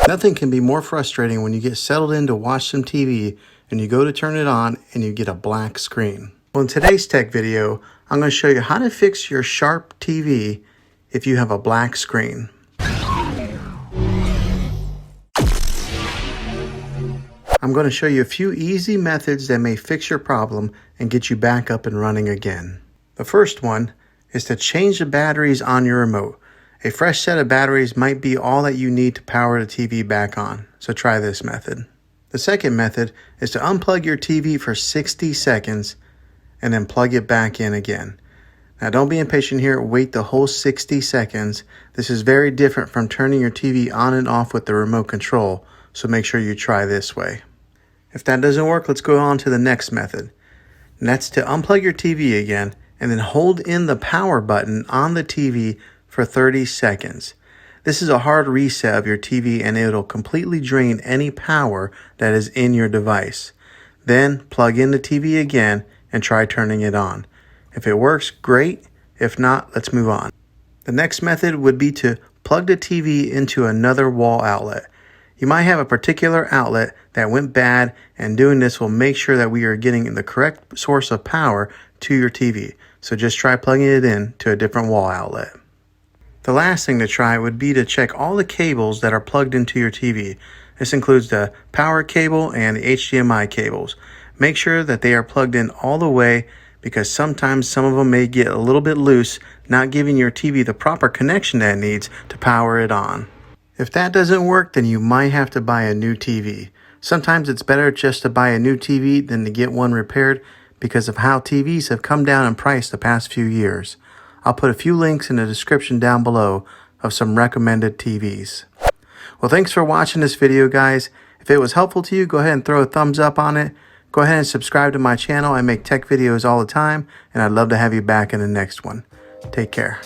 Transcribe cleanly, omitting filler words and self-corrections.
Nothing can be more frustrating when you get settled in to watch some TV and you go to turn it on and you get a black screen. Well, in today's tech video, I'm going to show you how to fix your Sharp TV if you have a black screen. I'm going to show you a few easy methods that may fix your problem and get you back up and running again. The first one is to change the batteries on your remote. A fresh set of batteries might be all that you need to power the TV back on, so try this method. The second method is to unplug your TV for 60 seconds and then plug it back in again. Now don't be impatient here, wait the whole 60 seconds. This is very different from turning your TV on and off with the remote control, so make sure you try this way. If that doesn't work, let's go on to the next method. And that's to unplug your TV again and then hold in the power button on the TV for 30 seconds. This is a hard reset of your TV and it'll completely drain any power that is in your device. Then plug in the TV again and try turning it on. If it works, great. If not, let's move on. The next method would be to plug the TV into another wall outlet. You might have a particular outlet that went bad, and doing this will make sure that we are getting the correct source of power to your TV. So just try plugging it in to a different wall outlet. The last thing to try would be to check all the cables that are plugged into your TV. This includes the power cable and the HDMI cables. Make sure that they are plugged in all the way, because sometimes some of them may get a little bit loose, not giving your TV the proper connection that it needs to power it on. If that doesn't work, then you might have to buy a new TV. Sometimes it's better just to buy a new TV than to get one repaired because of how TVs have come down in price the past few years. I'll put a few links in the description down below of some recommended TVs. Well, thanks for watching this video, guys. If it was helpful to you, go ahead and throw a thumbs up on it. Go ahead and subscribe to my channel. I make tech videos all the time, and I'd love to have you back in the next one. Take care.